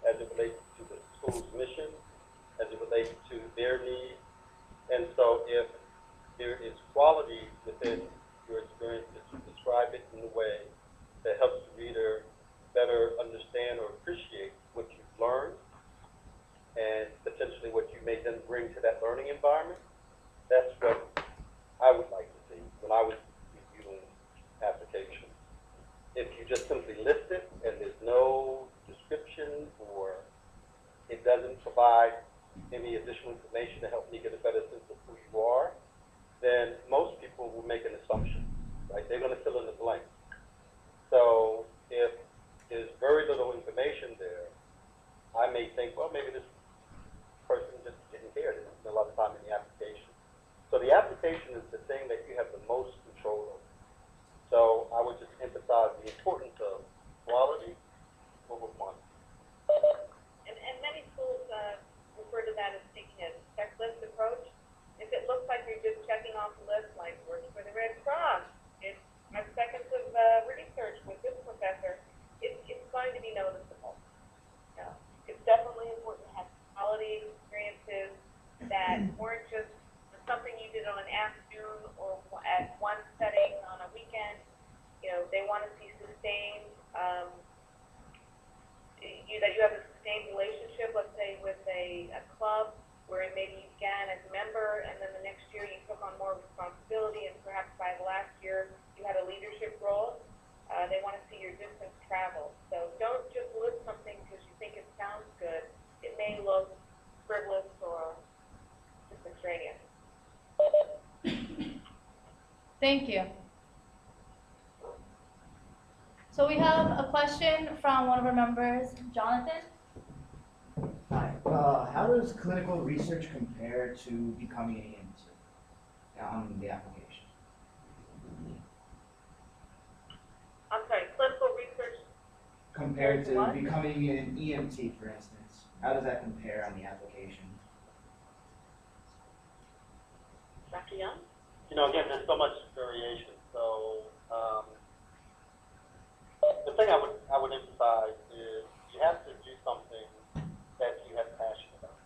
as it relates to the school's mission, as it relates to their needs. And so if there is quality within your experiences, you describe it in a way that helps the reader better understand or appreciate what you've learned and potentially what you may then bring to that learning environment. That's what I would like to see when I was reviewing applications. If you just simply list it and there's no description or it doesn't provide any additional information to help me get a better sense of who you are, then most people will make an assumption, right? They're going to fill in the blank. So if there's very little information there, I may think, well, maybe this person just didn't care. They didn't spend a lot of time in the application. So the application is the thing that you have the most control over. So I would just emphasize the importance of quality over quantity. And many schools refer to that as taking a checklist approach. If it looks like you're just checking off the list, like working for the Red Cross, it's 5 seconds of research with this professor, it's going to be noticeable. Yeah. It's definitely important to have quality experiences that weren't just something you did on an afternoon or at one setting on a weekend. You know, they want to see sustained, that you have a sustained relationship, let's say with a club where maybe you began as a member and then the next year you took on more responsibility and perhaps by the last year you had a leadership role. They want to see your distance traveled. So don't just list something because you think it sounds good. It may look frivolous or just extraneous. Thank you. So we have a question from one of our members, Jonathan. Hi. How does clinical research compare to becoming an EMT on the application? I'm sorry, clinical research Compared to what? becoming an EMT, for instance. How does that compare on the application? Dr. Young? You know, again, there's so much variation. So the thing I would emphasize is you have to do something that you have passion about.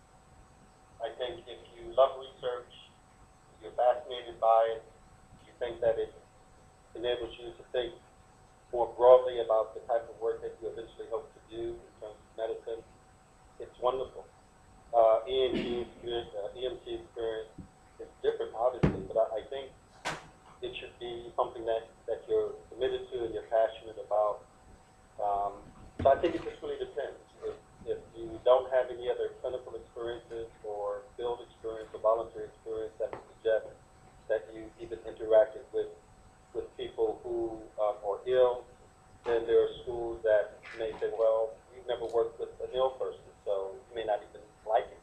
I think if you love research, you're fascinated by it, you think that it enables you to think more broadly about the type of work that you eventually hope to do in terms of medicine, it's wonderful. EMT experience is different, obviously, but I think it should be something that you're committed to and you're passionate about. So I think it just really depends. If you don't have any other clinical experiences or field experience or volunteer experience that would suggest that you even interacted with people who are ill, then there are schools that may say, well, you've never worked with an ill person, so you may not even like it.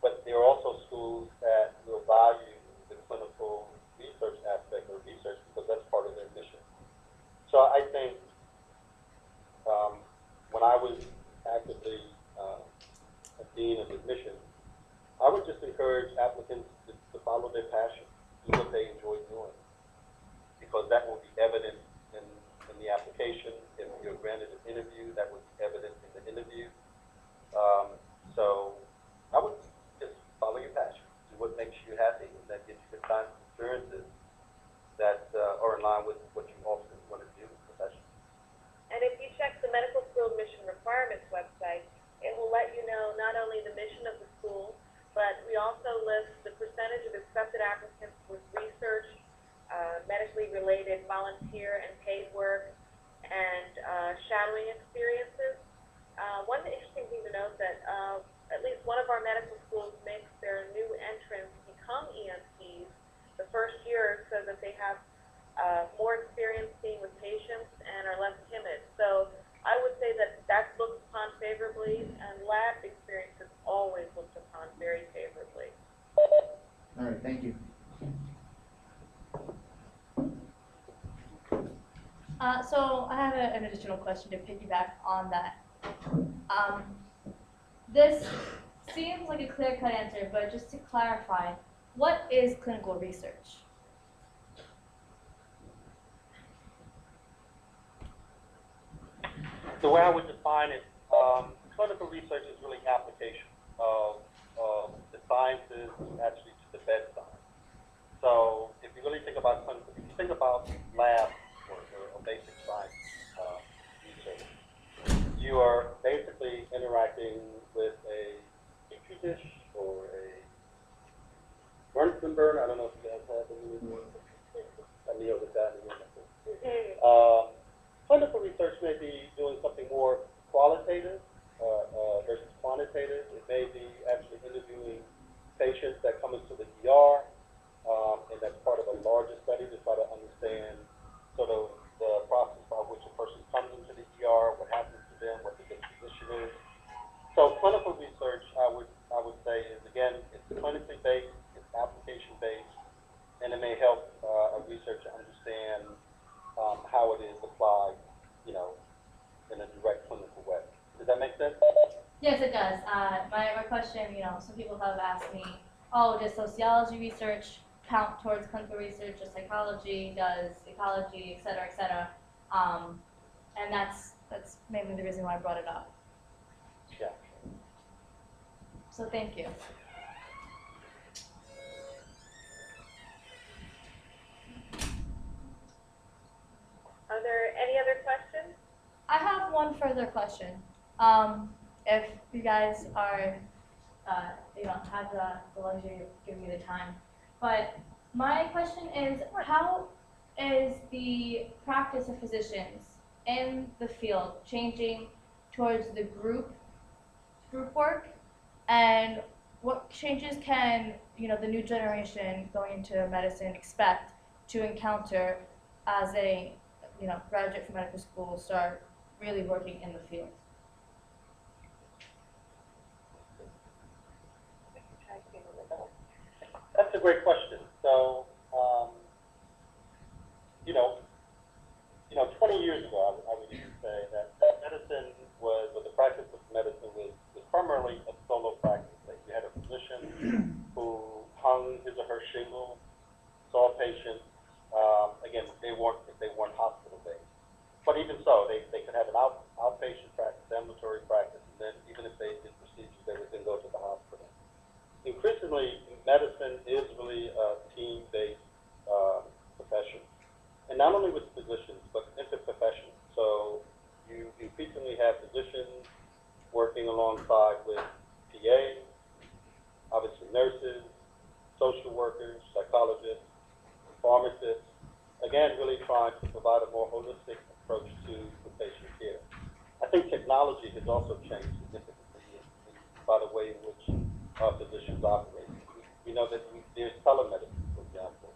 But there are also schools that will value the clinical research aspect of research because that's part of their mission. So I think when I was actively a dean of admissions, I would just encourage applicants to follow their passion, do what they enjoy doing, because that will be evident in the application. If you're granted an interview, that will be evident in the interview. So I would just follow your passion, do what makes you happy, and that gives you the kinds of experiences that are in line with what you ultimately want to do professionally. And if you check the medical school admission requirements website, it will let you know not only the mission of the school, but we also list the percentage of accepted applicants with research, medically related volunteer and paid work, and shadowing experiences. One interesting thing to note that at least one of our medical schools makes their new entrants become EMTs the first year so that they have more experience being with patients and are less timid. So I would say that that's looked upon favorably, and lab experience is always looked upon very favorably. All right, thank you. So I have an additional question to piggyback on that. This seems like a clear-cut answer, but just to clarify, what is clinical research? The way I would define it Clinical research is really application of the sciences actually to the bedside. So if you really think about clinical, if you think about lab work or basic science research, you are basically interacting with a petri dish or a Bunsen burner. I don't know if you guys have any of I kneel with that in clinical research may be doing something more qualitative versus quantitative. It may be actually interviewing patients that come into the ER, and that's part of a larger study to try to understand sort of the process by which a person comes into the ER, what happens to them, what the disposition is. So clinical research, I would say, is again, it's clinically based, it's application based, and it may help a researcher understand how it is applied, in a direct clinical way. Does that make sense? Yes, it does. My question, some people have asked me, oh, does sociology research count towards clinical research? Does psychology, does ecology, et cetera, et cetera? And that's mainly the reason why I brought it up. Yeah. So thank you. Are there any other questions? I have one further question. If you guys are, have the luxury of giving me the time. But my question is, how is the practice of physicians in the field changing towards the group work? And what changes can, the new generation going into medicine expect to encounter as a graduate from medical school start really working in the field? That's a great question. So, 20 years ago, I would even say that medicine was, or the practice of medicine was primarily a solo practice. Like you had a physician who hung his or her shingle, saw patients. Again, they weren't hospital based. But even so, they could have an outpatient practice, ambulatory practice, and then even if they did procedures, they would then go to the hospital. Increasingly, medicine is really a team-based profession. And not only with physicians, but interprofessional. So you increasingly have physicians working alongside with PAs, obviously nurses, social workers, psychologists, pharmacists, again, really trying to provide a more holistic approach to patient care. I think technology has also changed significantly by the way in which physicians operate. We know that there's telemedicine, for example,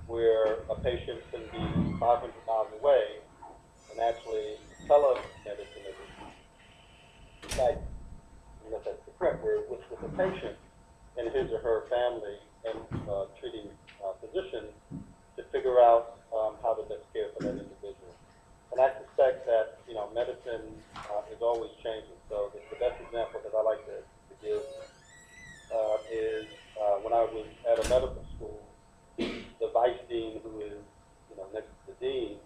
where a patient can be 500 miles away and actually telemedicine is like, that's correct, where with a patient and his or her family and treating physician to figure out how to best care for that individual. And I suspect that, medicine is always changing. So the best example that I like to give is when I was at a medical school, the vice dean, who is, next to the dean,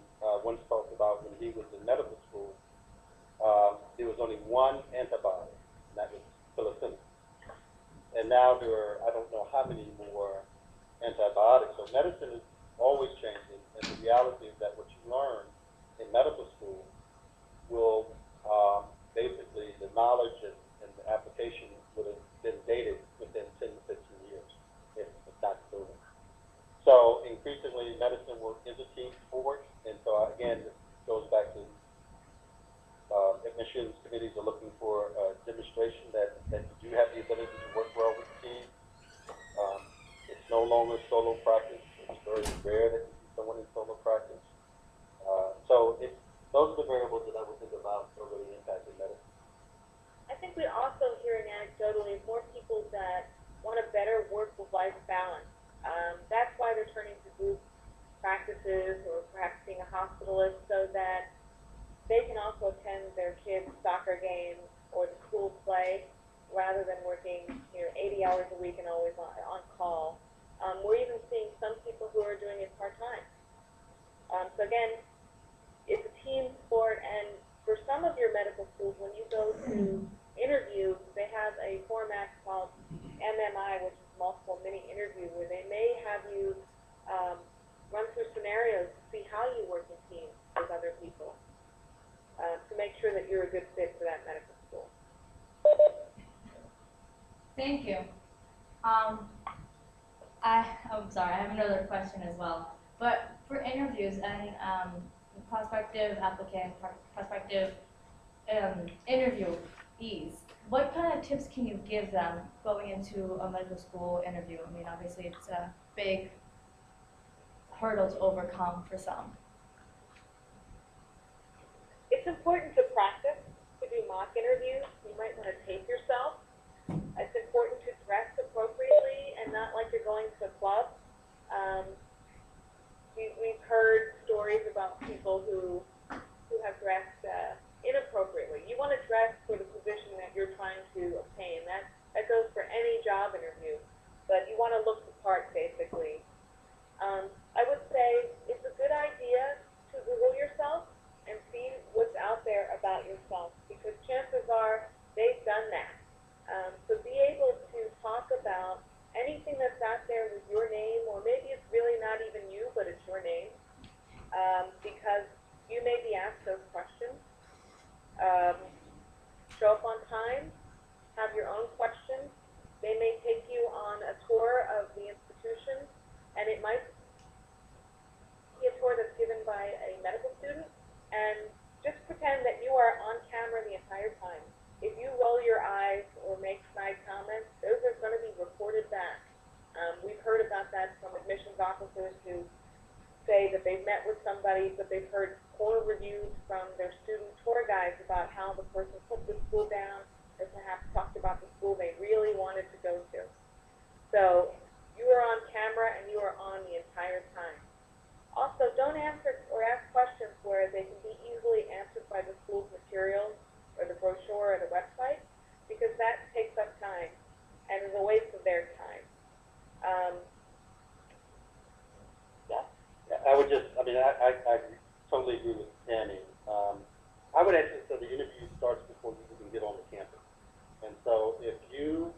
once talked about when he was in medical school, there was only one antibiotic, and that was penicillin. And now there are, I don't know how many more antibiotics. So medicine is always changing, and the reality is that what you learn in medical school will basically, the knowledge and the application would have been dated within 10 to 15 years, if not sooner. So increasingly, medicine will is a team sport, and so again, this goes back to admissions committees are looking for a demonstration that you do have the ability to work well with the team. It's no longer solo practice. It's very rare that you see someone in solo practice. So those are the variables that I would think about are really impacting medicine. I think we're also hearing anecdotally more people that want a better work-life balance. That's why they're turning to group practices or perhaps being a hospitalist so that they can also attend their kids' soccer games or the school play rather than working 80 hours a week and always on call. We're even seeing some people who are doing it part-time. So again, it's a team sport, and for some of your medical schools, when you go to that you're a good fit for that medical school. Thank you. I'm sorry, I have another question as well. But for interviews and prospective applicant, prospective interviewees, what kind of tips can you give them going into a medical school interview? I mean, obviously it's a big hurdle to overcome for some. It's important to practice, to do mock interviews. You might want to tape yourself. It's important to dress appropriately and not like you're going to a club. We've heard stories about people who have dressed inappropriately. You want to dress for the position that you're trying to obtain. That goes for any job interview, but you want to look the part, basically. I would say it's a good idea to Google yourself and see what's out there about yourself, because chances are they've done that. So be able to talk about anything that's out there with your name, or maybe it's really not even you, but it's your name, because you may be asked those questions. Show up on time, have your own questions. They may take you on a tour of the institution, and it might be a tour that's given by a medical student, and just pretend that you are on camera the entire time. If you roll your eyes or make snide comments, those are going to be reported back. We've heard about that from admissions officers who say that they've met with somebody, but they've heard poor reviews from their student tour guides about how the person put the school down, or perhaps talked about the school they really wanted to go to. So you are on camera and you are on the entire time. Also, don't answer or ask questions where they can be easily answered by the school's materials or the brochure or the website, because that takes up time and is a waste of their time. I would just, I mean, I totally agree with Tammy. I would actually say the interview starts before you even get on the campus. And so if you,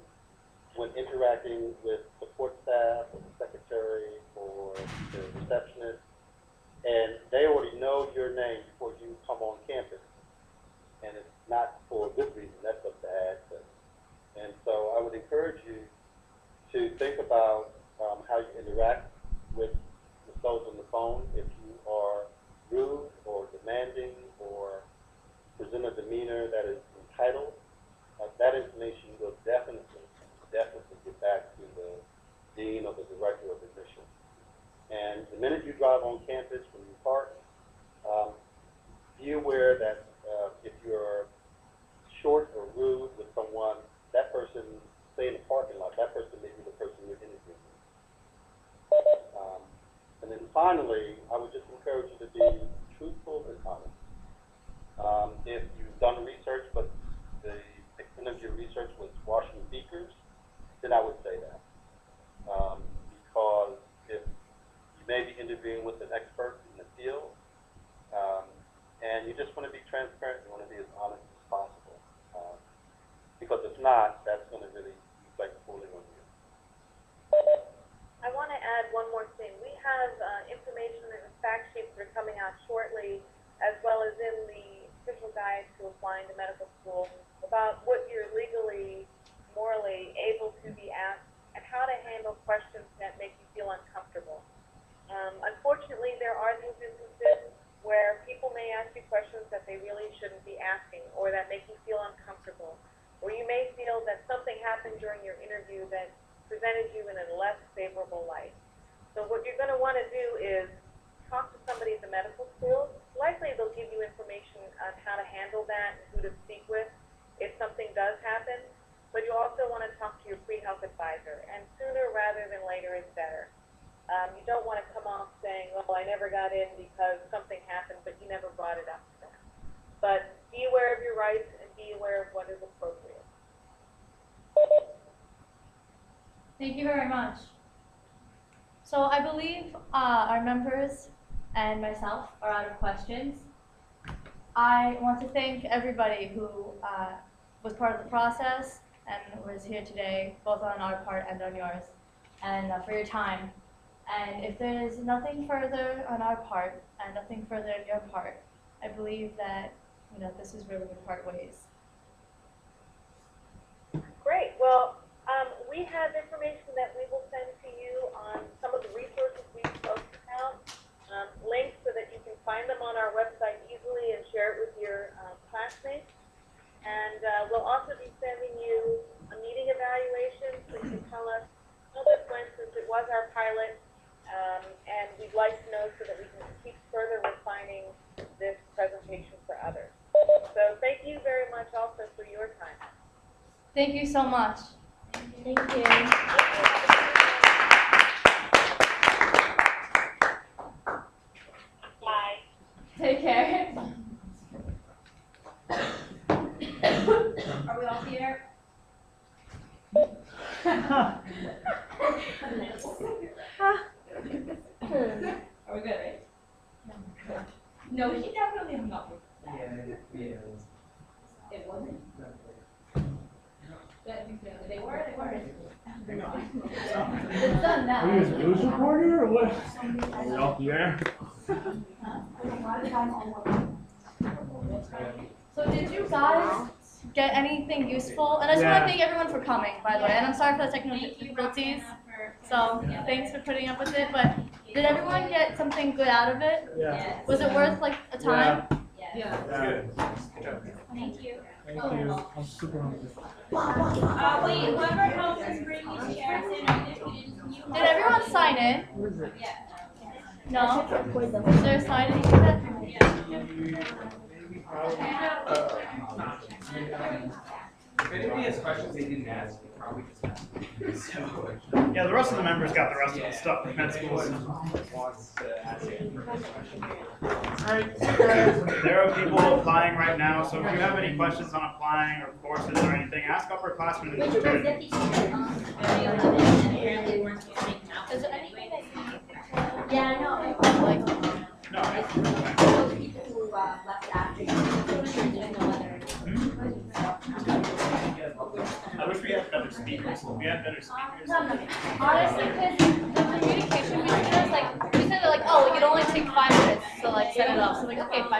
when interacting with support staff or the secretary or the receptionist, and they already know your name before you come on campus, and it's not for a good reason, that's a bad thing. And so I would encourage you to think about how you interact with those on the phone. If you are rude or demanding or present a demeanor that is entitled, that information will definitely get back to the dean or the director of admissions. And the minute you drive on campus when you park, be aware that if you're short or rude with someone, that person, say in the parking lot, that person may be the person you're interviewing. And then finally, I would just encourage you to be truthful and honest. If you've done research, but the extent of your research was washing beakers, then I would say that. Because if you may be interviewing with an expert in the field, and you just want to be transparent, you want to be as honest as possible. Because if not, that's going to really reflect poorly on you. I want to add one more thing. We have information and fact sheets that are coming out shortly, as well as in the official guide to applying to medical school, about what you're legally, morally able to be asked, and how to handle questions that make you feel uncomfortable. Unfortunately, there are these instances where people may ask you questions that they really shouldn't be asking, or that make you feel uncomfortable, or you may feel that something happened during your interview that presented you in a less favorable light. So what you're going to want to do is talk to somebody at the medical school. Likely they'll give you information on how to handle that and who to speak with if something does happen. But you also want to talk to your pre-health advisor, and sooner rather than later is better. You don't want to come off saying, well, I never got in because something happened, but you never brought it up to them. But be aware of your rights and be aware of what is appropriate. Thank you very much. So I believe our members and myself are out of questions. I want to thank everybody who was part of the process and was here today, both on our part and on yours, and for your time. And if there is nothing further on our part and nothing further on your part, I believe that this is really would part ways. Great. Well, we have information that we will send to you on some of the resources we spoke about, links so that you can find them on our website easily and share it with your classmates. And we'll also be sending you a meeting evaluation so you can tell us how this went since it was our pilot. And we'd like to know so that we can keep further refining this presentation for others. So thank you very much also for your time. Thank you so much. Thank you. Bye. Take care. Are we all here? Are we good, right? No, he definitely hung up with that. Yeah. It wasn't? They were. It's done now. Are you a news reporter or what? Are we all here? So did you guys get anything useful? And I just want to thank everyone for coming, by the way. And I'm sorry for the technical difficulties. So thanks for putting up with it. But did everyone get something good out of it? Yeah. Was it worth like a time? Yeah. Good. Thank you. Thank you. I'm super hungry. Wait, whoever helps us bring these chairs in, Did everyone sign in? What is it? No? Is there a sign-in you said? If anybody has questions they didn't ask, they probably just ask. So, Yeah, the rest of the members got the rest of the stuff from med school. wants to ask any questions. Alright, there are people applying right now, so if you have any questions on applying or courses or anything, ask upperclassmen in the community. Is there anything that you need to Yeah, I know. like? No, Those people who left after you, didn't know whether. I wish we had better speakers. If we had better speakers. Honestly, because the communication between us, like, we said like, oh, it would only take 5 minutes to like set it up. So like, okay, 5